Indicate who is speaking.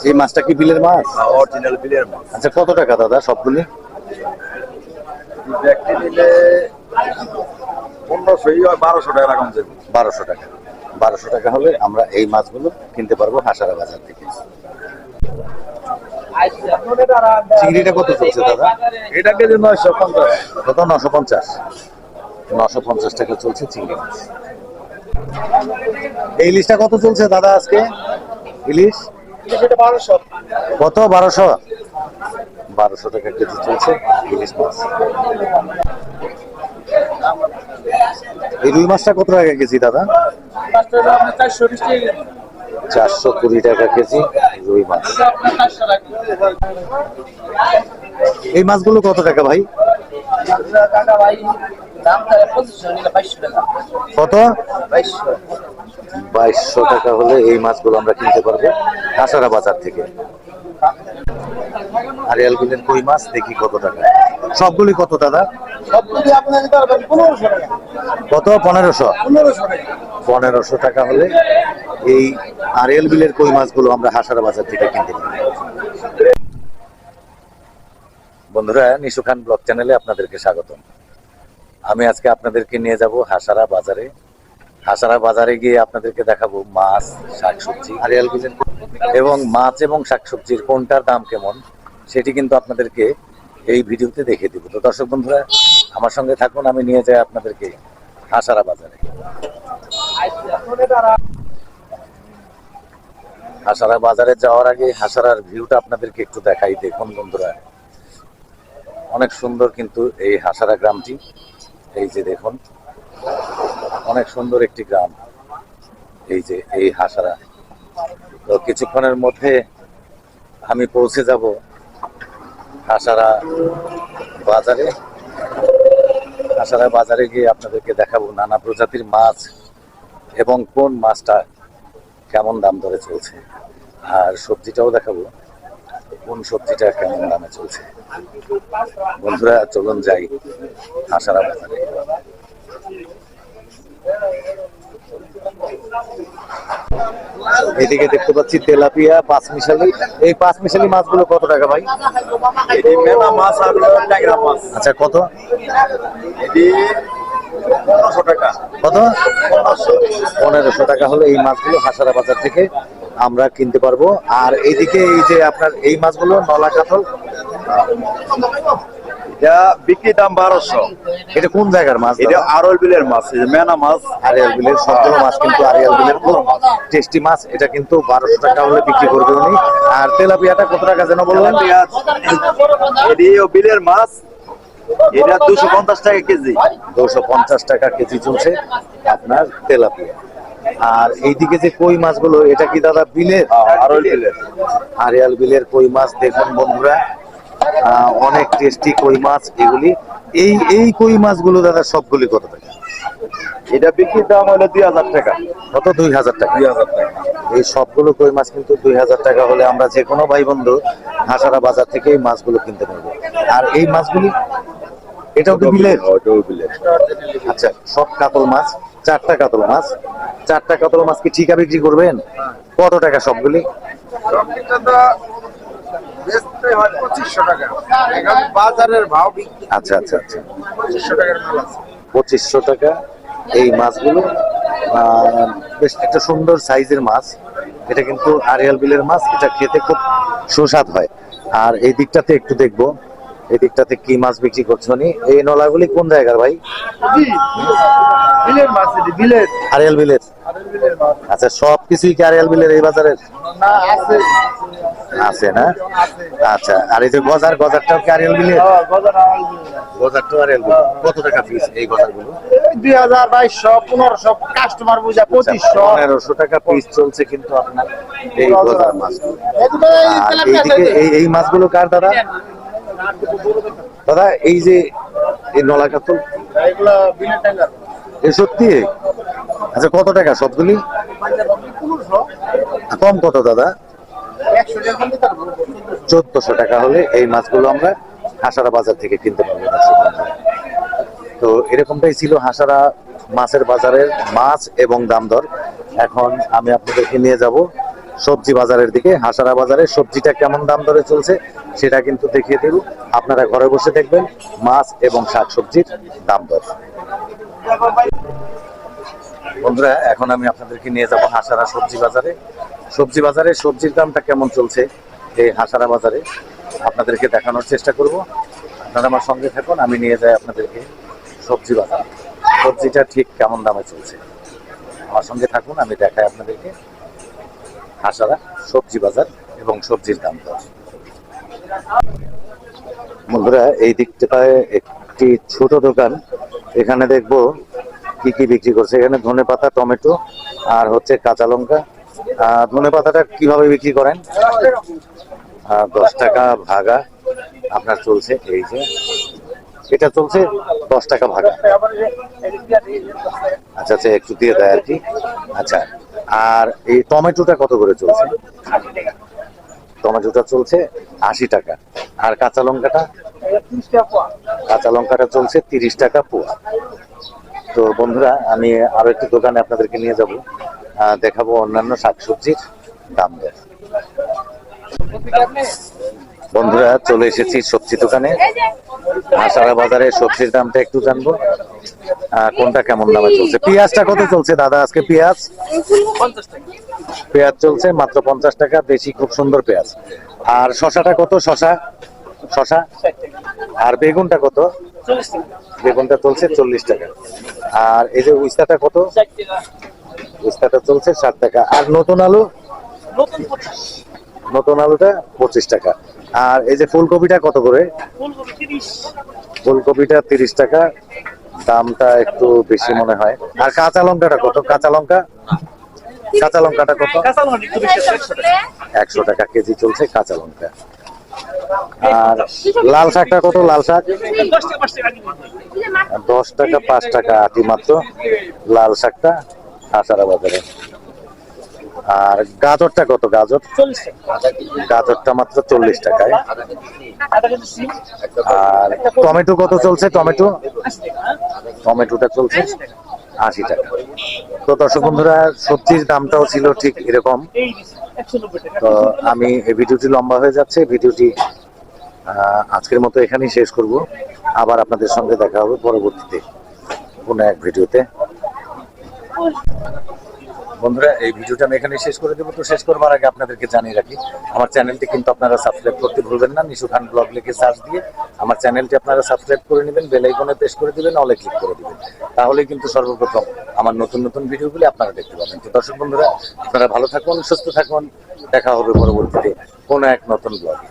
Speaker 1: এই মাছটা কি বিলের মাছ?
Speaker 2: অরিজিনাল বিলের মাছ।
Speaker 1: আচ্ছা, কত টাকা দাদা সবগুলি?
Speaker 2: ব্যক্তি নিলে 1500 1200 টাকা রাখুন যাবে।
Speaker 1: 1200 টাকা। 1200 টাকা হলে আমরা এই মাছগুলো কিনতে পারবো হাসারা বাজার থেকে। চিংড়িটা কত চলছে দাদা?
Speaker 2: এটা কেজি 950।
Speaker 1: কত? 950। 950 টাকা চলছে চিংড়ি মাছ। এই ইলিশটা কত চলছে দাদা আজকে? ইলিশ কত? 1200। 1200 টাকা কেজি চলছে ইলিশ মাছ। এই রুই মাছটা কত টাকা কেজি দাদা? 420 টাকা কেজি রুই মাছ। এই মাছগুলো কত টাকা ভাই? কত? 2200 টাকা হলে এই মাছগুলো আমরা কিনতে পারবো হাসারা বাজার থেকে। আরিয়াল বিলের কই মাছ দেখি কত টাকা। সবগুলি কত দাদা? কত? 1500। 1500 টাকা হলে এই আরিয়াল বিলের কই মাছগুলো আমরা হাসারা বাজার থেকে কিনতে পারি। বন্ধুরা, নিশু খান ব্লগ চ্যানেলে আপনাদেরকে স্বাগতম। আমি আজকে আপনাদেরকে নিয়ে যাব হাসারা বাজারে। হাসারা বাজারে গিয়ে আপনাদেরকে দেখাবো মাছ, শাকসবজি, আরিয়াল বিলের এবং মাছ এবং শাকসবজির কোনটার দাম কেমন সেটি কিন্তু আপনাদেরকে এই ভিডিওতে দেখে দিব। তো দর্শক বন্ধুরা, আমার সঙ্গে থাকুন, আমি নিয়ে যাই আপনাদেরকে হাসারা বাজারে। হাসারা বাজারে যাওয়ার আগে হাসারার ভিউটা আপনাদেরকে একটু দেখাই। দেখুন বন্ধুরা, অনেক সুন্দর কিন্তু এই হাসারা গ্রামটি। এই যে দেখুন, অনেক সুন্দর একটি গ্রাম। এই যে এই হাসারা। তো কিছুক্ষণের মধ্যে আমি পৌঁছে যাব হাসারা বাজারে। হাসারা বাজারে গিয়ে আপনাদেরকে দেখাবো নানা প্রজাতির মাছ এবং কোন মাছটা কেমন দাম ধরে চলছে, আর সবজিটাও দেখাবো কোন সবজিটা কেমন দামে চলছে। বন্ধুরা, চলুন যাই হাসারা বাজারে। এদিকে দেখতে পাচ্ছি তেলাপিয়া, পাঁচমিশালি। এই পাঁচমিশালি মাছগুলো কত টাকা ভাই?
Speaker 2: মেলা মাছ আর ট্যাংরা মাছ।
Speaker 1: আচ্ছা, কত?
Speaker 2: এটি 1500 টাকা।
Speaker 1: কত? 1500 টাকা হলে এই মাছগুলো হাসারা বাজার থেকে আমরা কিনতে পারবো। আর এইদিকে এই যে আপনার এই মাছগুলো নলা কাতল,
Speaker 2: এটা বিক্রি দাম 1200।
Speaker 1: এটা কোন জায়গার মাছ?
Speaker 2: এটা আরল বিলের মাছ, মেনা মাছ।
Speaker 1: আরিয়াল বিলের সবগুলো মাছ কিন্তু আরিয়াল বিলের খুব টেস্টি মাছ। এটা কিন্তু 1200 টাকা হলে বিক্রি করবে উনি। আর তেলাপিয়াটা কত টাকা যেন বললেন?
Speaker 2: এটিও বিলের মাছ, এটা 250 টাকা কেজি।
Speaker 1: 250 টাকা কেজি চলছে আপনার তেলাপিয়া। আর এইদিকে যে কই মাছগুলো, এটা কি দাদা বিলের?
Speaker 2: আরল বিলের।
Speaker 1: আরিয়াল বিলের কই মাছ। দেখুন বন্ধুরা, অনেক টেস্টি কই মাছ এগুলি। এই এই কই মাছগুলো দাদা সবগুলি কত টাকা?
Speaker 2: এটা বিক্রির দাম হলো 2000 টাকা।
Speaker 1: কত? 2000 টাকা।
Speaker 2: 2000 টাকা।
Speaker 1: এই সবগুলো কই মাছ কিন্তু 2000 টাকা হলে আমরা যে কোনো ভাই বন্ধু হাসারা বাজার থেকে এই মাছগুলো কিনতে পারবো। আর এই মাছগুলি এটাও তো বিলের?
Speaker 2: ওটাও বিলের।
Speaker 1: আচ্ছা, সব কাতল মাছ, 4টা কাতল মাছ। 4টা কাতল মাছ কি ঠিকা বিক্রি করবেন? কত টাকা সবগুলি?
Speaker 2: বাজারের ভাও বিক্রি।
Speaker 1: আচ্ছা আচ্ছা আচ্ছা,
Speaker 2: 2500 টাকার মাল আছে।
Speaker 1: 2500 টাকা এই মাছগুলো। বেশ একটা সুন্দর সাইজের মাছ। এটা কিন্তু আরিয়াল বিলের মাছ। এটা খেতে খুব সুস্বাদ হয়। আর এই দিকটাতে একটু দেখবো, এই দিকটাতে কি মাছ বিক্রি করছো নি? এই নলাগুলি কোন জায়গার ভাই?
Speaker 2: বিলের মাছ, এটি বিলের।
Speaker 1: আরিয়াল বিলের। আচ্ছা, সব কিছুই কি আরিয়াল বিলের এই বাজারের?
Speaker 2: না, আছে
Speaker 1: আছে না? আচ্ছা, আর এই যে গজারটাও কি আরিয়াল বিলের? গজারটাও আরিয়াল বিলের। কত টাকা পিস এই গজারগুলো?
Speaker 2: 2000, 2200, 1500, কাস্টমার বুঝা 2500।
Speaker 1: 1500 টাকা পিস চলছে কিন্তু আপনার এই গজার মাছ। আর এইদিকে এই মাছগুলো কার দাদা? দাদা, এই যে এই নলা কাতল,
Speaker 2: এগুলা বিলের টাকা।
Speaker 1: এ সত্যি? আচ্ছা, কত টাকা সবগুলি?
Speaker 2: 1500।
Speaker 1: কম কত দাদা?
Speaker 2: 100 টাকা।
Speaker 1: 1400 টাকা হলে এই মাছগুলো আমরা হাসারা বাজার থেকে কিনতে পারবো। তো এরকমটাই ছিল হাসারা মাছের বাজারের মাছ এবং দাম দর। এখন আমি আপনাদেরকে নিয়ে যাব সবজি বাজারের দিকে। হাসারা বাজারে সবজিটা কেমন দাম দরে চলছে সেটা কিন্তু দেখিয়ে দেব। আপনারা ঘরে বসে দেখবেন মাছ এবং শাকসবজির দাম দর। বন্ধুরা, এখন আমি আপনাদেরকে নিয়ে যাব হাসারা সবজি বাজারে। সবজি বাজারে সবজির দামটা কেমন চলছে এই হাসারা বাজারে আপনাদেরকে দেখানোর চেষ্টা করব। আপনারা আমার সঙ্গে থাকুন, আমি নিয়ে যাই আপনাদেরকে সবজি বাজার। সবজিটা ঠিক কেমন দামে চলছে আমার সঙ্গে থাকুন, আমি দেখাই আপনাদেরকে হাসারা সবজি বাজার এবং সবজির দাম দর। বন্ধুরা, এই দিকটায় একটি ছোট দোকান, এখানে দেখবো কি কি বিক্রি করছে। এখানে ধনেপাতা, টমেটো আর হচ্ছে কাঁচা লঙ্কা। ধনেপাতাটা কিভাবে বিক্রি করেন? 10 টাকা ভাগা আপনার চলছে। এই যে এটা চলছে 10 টাকা ভাগা। আচ্ছা আচ্ছা, একটু দিয়ে দেয় আর কি। আচ্ছা, আর এই টমেটোটা কত করে চলছে? টমেটোটা চলছে 80 টাকা। আর কাঁচা লঙ্কাটা? কাঁচা লঙ্কাটা চলছে 30 টাকা পোয়া। তো বন্ধুরা, আমি আরো একটি দোকানে আপনাদেরকে নিয়ে যাব, দেখাবো অন্যান্য শাকসবজির দাম দর। বন্ধুরা, চলে এসেছি সবজি দোকানে। হাসারা বাজারে সবজির দামটা একটু জানবো, কোনটা কেমন দামে চলছে। পেঁয়াজটা কত চলছে দাদা আজকে? পেঁয়াজ চলছে মাত্র 50 টাকা। বেশি খুব সুন্দর পেঁয়াজ। আর শশাটা কত? শশা আর বেগুনটা কত? বেগুনটা চলছে 40 টাকা। আর এই যে উস্তাটা কত? উস্তাটা চলছে 60 টাকা। আর নতুন আলুটা 25 টাকা। আর এই যে ফুলকপিটা কত করে? ফুলকপিটা 30 টাকা। দামটা একটু বেশি মনে হয়। আর কাঁচা লঙ্কাটা কত? কাঁচা লঙ্কাটা কত? 100 টাকা কেজি চলছে কাঁচা লঙ্কা। আর লাল শাকটা কত? লাল শাক 10 টাকা 5 টাকা আটি মাত্র লাল শাকটা হাসারা বাজারে। আর গাজরটা কত? গাজরটা মাত্র 40 টাকায়। আর টমেটো কত চলছে? টমেটোটা চলছে 80 টাকা। তো দর্শক বন্ধুরা, সবজির দামটাও ছিল ঠিক এরকম। তো আমি এই ভিডিওটি লম্বা হয়ে যাচ্ছে, ভিডিওটি আজকের মতো এখানেই শেষ করব। আবার আপনাদের সঙ্গে দেখা হবে পরবর্তীতে কোনো এক ভিডিওতে। বন্ধুরা, এই ভিডিওটা আমি এখানে শেষ করে দেবো। তো শেষ করবার আগে আপনাদেরকে জানিয়ে রাখি, আমার চ্যানেলটি কিন্তু আপনারা সাবস্ক্রাইব করতে ভুলবেন না। নিশু খান ব্লগ লিখে সার্চ দিয়ে আমার চ্যানেলটি আপনারা সাবস্ক্রাইব করে নেবেন, বেল আইকনে প্রেস করে দিবেন, অলে ক্লিক করে দিবেন। তাহলেই কিন্তু সর্বপ্রথম আমার নতুন নতুন ভিডিওগুলি আপনারা দেখতে পাবেন। তো দর্শক বন্ধুরা, আপনারা ভালো থাকুন, সুস্থ থাকুন। দেখা হবে পরবর্তীতে কোনো এক নতুন ব্লগে।